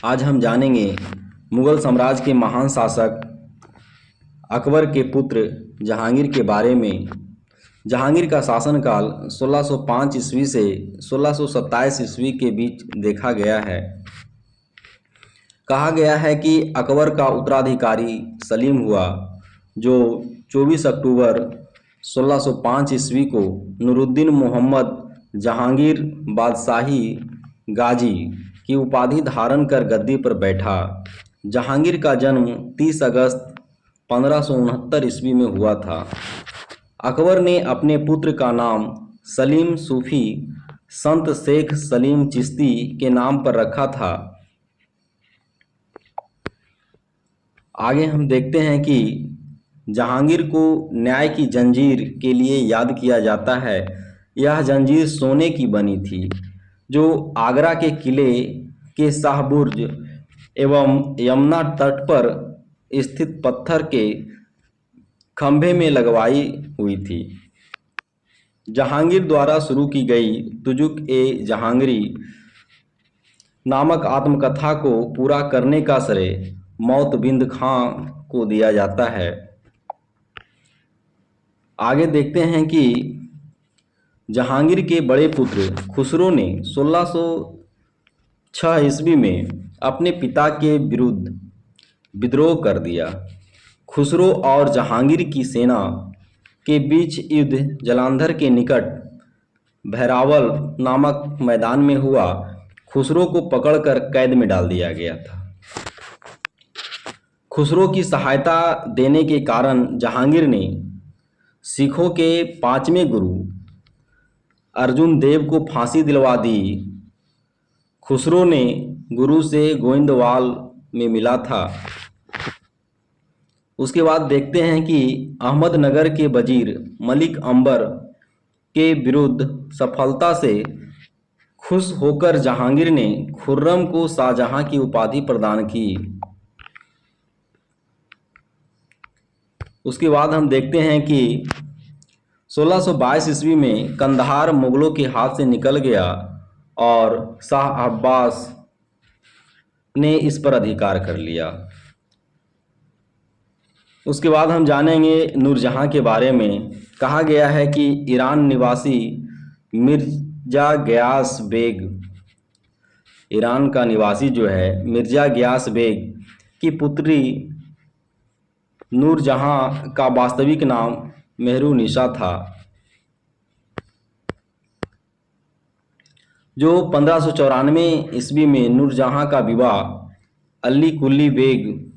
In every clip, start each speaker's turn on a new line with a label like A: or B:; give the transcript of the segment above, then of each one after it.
A: आज हम जानेंगे मुगल साम्राज्य के महान शासक अकबर के पुत्र जहांगीर के बारे में। जहांगीर का शासनकाल 1605 ईस्वी से 1627 ईस्वी के बीच देखा गया है। कहा गया है कि अकबर का उत्तराधिकारी सलीम हुआ, जो 24 अक्टूबर 1605 ईस्वी को नूरुद्दीन मोहम्मद जहांगीर बादशाही गाजी की उपाधि धारण कर गद्दी पर बैठा। जहांगीर का जन्म 30 अगस्त 1569 ईस्वी में हुआ था। अकबर ने अपने पुत्र का नाम सलीम सूफी संत शेख सलीम चिश्ती के नाम पर रखा था। आगे हम देखते हैं कि जहांगीर को न्याय की जंजीर के लिए याद किया जाता है। यह जंजीर सोने की बनी थी, जो आगरा के किले के शाहबुर्ज एवं यमुना तट पर स्थित पत्थर के खंभे में लगवाई हुई थी। जहांगीर द्वारा शुरू की गई तुजुक-ए-जहांगीरी नामक आत्मकथा को पूरा करने का श्रेय मौतबिंद खां को दिया जाता है। आगे देखते हैं कि जहांगीर के बड़े पुत्र खुसरो ने 1606 ईस्वी में अपने पिता के विरुद्ध विद्रोह कर दिया। खुसरो और जहांगीर की सेना के बीच युद्ध जालंधर के निकट भैरावल नामक मैदान में हुआ। खुसरो को पकड़कर कैद में डाल दिया गया था। खुसरो की सहायता देने के कारण जहांगीर ने सिखों के 5वें गुरु अर्जुन देव को फांसी दिलवा दी। खुसरो ने गुरु से गोविंदवाल में मिला था। उसके बाद देखते हैं कि अहमदनगर के वजीर मलिक अंबर के विरुद्ध सफलता से खुश होकर जहांगीर ने खुर्रम को शाहजहां की उपाधि प्रदान की। उसके बाद हम देखते हैं कि 1622 ईस्वी में कंधार मुगलों के हाथ से निकल गया और शाह अब्बास ने इस पर अधिकार कर लिया। उसके बाद हम जानेंगे नूरजहां के बारे में। कहा गया है कि ईरान निवासी मिर्जा गयास बेग, ईरान का निवासी जो है मिर्जा गयास बेग की पुत्री नूरजहां का वास्तविक नाम मेहरुनिसा था, जो 1594 ईस्वी में नूरजहां का विवाह अली कुली बेग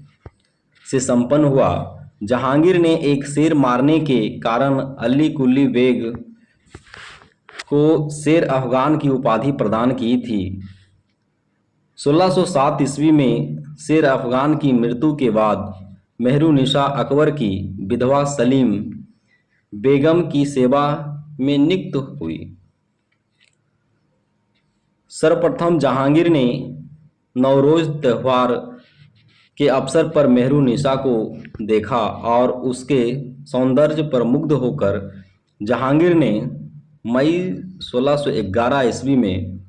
A: से संपन्न हुआ। जहांगीर ने एक शेर मारने के कारण अली कुली बेग को शेर अफगान की उपाधि प्रदान की थी। 1607 ईस्वी में शेर अफगान की मृत्यु के बाद मेहरुनिसा अकबर की विधवा सलीम बेगम की सेवा में नियुक्त हुई। सर्वप्रथम जहांगीर ने नवरोज त्यौहार के अवसर पर मेहरुनिसा को देखा और उसके सौंदर्य पर मुग्ध होकर जहांगीर ने मई 1611 ईस्वी में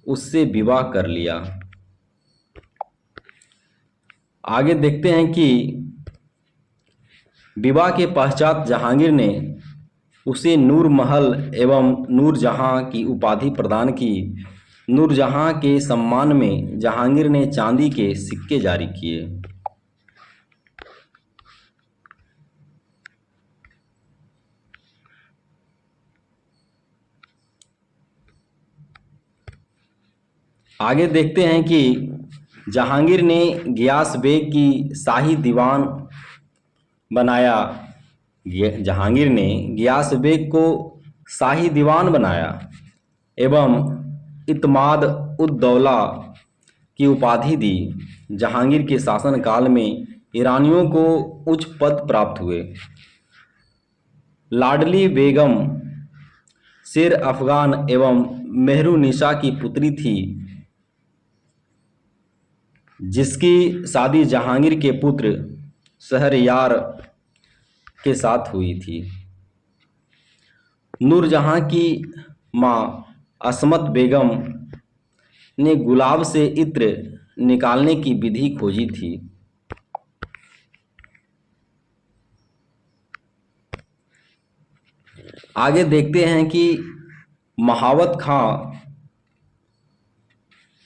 A: उससे विवाह कर लिया। आगे देखते हैं कि विवाह के पश्चात जहांगीर ने उसे नूर महल एवं नूरजहां की उपाधि प्रदान की। नूरजहां के सम्मान में जहांगीर ने चांदी के सिक्के जारी किए। आगे देखते हैं कि जहांगीर ने गियास बेग की शाही दीवान बनाया। जहांगीर ने गियास बेग को शाही दीवान बनाया एवं इत्माद उद दौला की उपाधि दी। जहांगीर के शासनकाल में ईरानियों को उच्च पद प्राप्त हुए। लाडली बेगम शेर अफगान एवं मेहरुनिसा की पुत्री थी, जिसकी शादी जहांगीर के पुत्र शहरयार के साथ हुई थी। नूरजहां की मां असमत बेगम ने गुलाब से इत्र निकालने की विधि खोजी थी। आगे देखते हैं कि महावत खां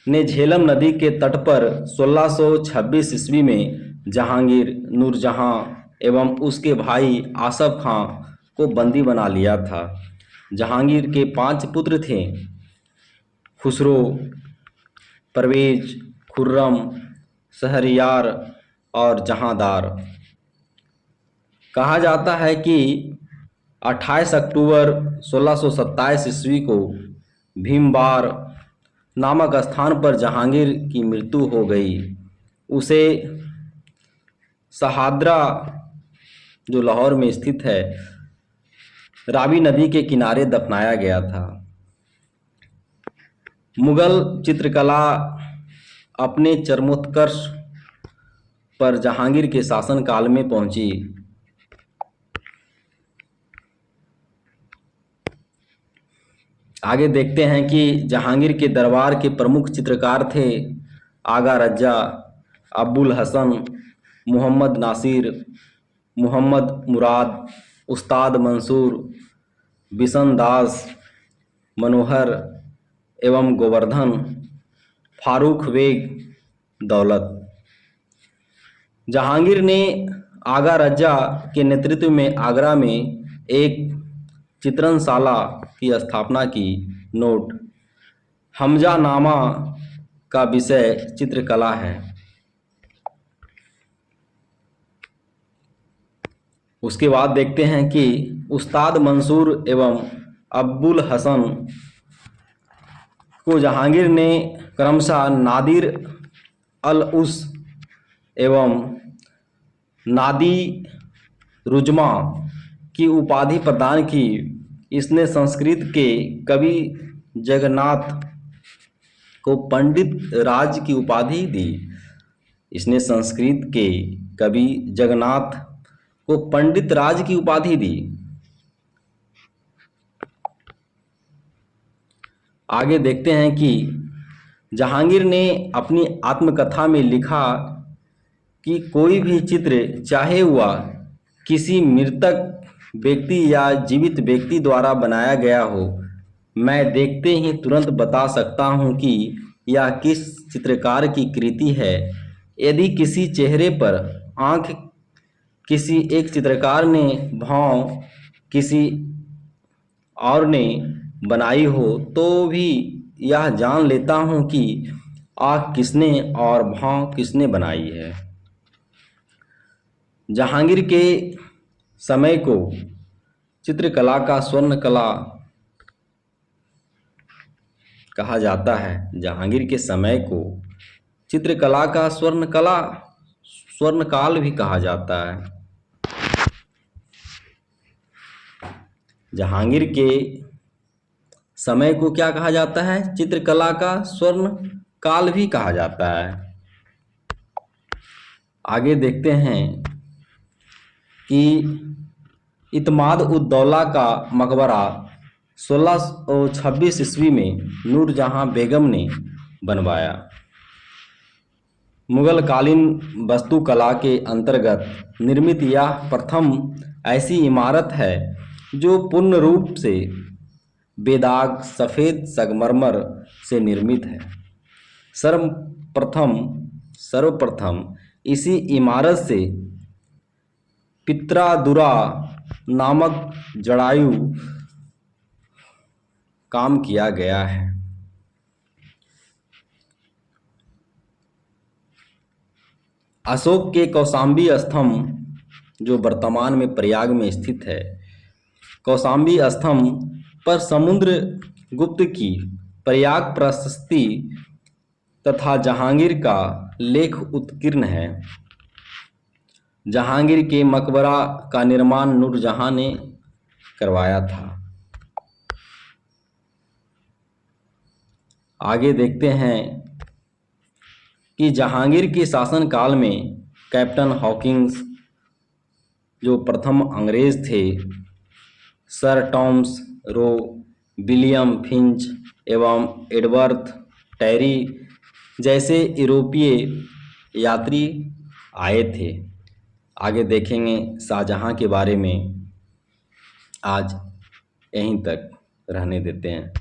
A: ने झेलम नदी के तट पर 1626 ईस्वी में जहांगीर, नूरजहां एवं उसके भाई आसफ खां को बंदी बना लिया था। जहांगीर के 5 पुत्र थे: खुसरो, परवेज, खुर्रम, शहरयार और जहांदार। कहा जाता है कि 28 अक्टूबर 1627 ईस्वी को भीमबार नामक स्थान पर जहांगीर की मृत्यु हो गई। उसे सहादरा, जो लाहौर में स्थित है, रावी नदी के किनारे दफनाया गया था। मुगल चित्रकला अपने चरमोत्कर्ष पर जहांगीर के शासनकाल में पहुंची। आगे देखते हैं कि जहांगीर के दरबार के प्रमुख चित्रकार थे आगा रज्जा, अब्बुल हसन, मोहम्मद नासिर, मोहम्मद मुराद, उस्ताद मंसूर, बिशन दास, मनोहर एवं गोवर्धन, फारूक बेग, दौलत। जहांगीर ने आगा रज्जा के नेतृत्व में आगरा में एक चित्रणशाला की स्थापना की। नोट: हमजानामा का विषय चित्रकला है। उसके बाद देखते हैं कि उस्ताद मंसूर एवं अब्बुल हसन को जहांगीर ने क्रमशः नादिर अल उस एवं नादी रुजमा की उपाधि प्रदान की। इसने संस्कृत के कवि जगन्नाथ को पंडित राज की उपाधि दी। इसने संस्कृत के कवि जगन्नाथ को पंडित राज की उपाधि दी। आगे देखते हैं कि जहांगीर ने अपनी आत्मकथा में लिखा कि कोई भी चित्र, चाहे वह किसी मृतक व्यक्ति या जीवित व्यक्ति द्वारा बनाया गया हो, मैं देखते ही तुरंत बता सकता हूं कि यह किस चित्रकार की कृति है। यदि किसी चेहरे पर आंख किसी एक चित्रकार ने, भाव किसी और ने बनाई हो, तो भी यह जान लेता हूं कि आंख किसने और भाव किसने बनाई है। जहांगीर के समय को चित्रकला का स्वर्ण कला कहा जाता है। जहांगीर के समय को चित्रकला का स्वर्ण काल भी कहा जाता है। जहांगीर के समय को क्या कहा जाता है? चित्रकला का स्वर्ण काल भी कहा जाता है। आगे देखते हैं कि इत्माद उद दौला का मकबरा 1626 ईस्वी में नूरजहां बेगम ने बनवाया। मुगल कालीन वास्तुकला के अंतर्गत निर्मित यह प्रथम ऐसी इमारत है जो पूर्ण रूप से बेदाग सफ़ेद संगमरमर से निर्मित है। सर्वप्रथम इसी इमारत से पित्रादुरा नामक जड़ायु काम किया गया है। अशोक के कौशाम्बी स्तंभ जो वर्तमान में प्रयाग में स्थित है, कौशाम्बी स्तंभ पर समुद्रगुप्त की प्रयाग प्रशस्ति तथा जहांगीर का लेख उत्कीर्ण है। जहांगीर के मकबरा का निर्माण नूरजहां ने करवाया था। आगे देखते हैं कि जहांगीर के शासनकाल में कैप्टन हॉकिंस जो प्रथम अंग्रेज थे, sir Thomas Roe, William Finch एवं एडवर्थ टेरी जैसे यूरोपीय यात्री आए थे। आगे देखेंगे शाहजहाँ के बारे में। आज यहीं तक रहने देते हैं।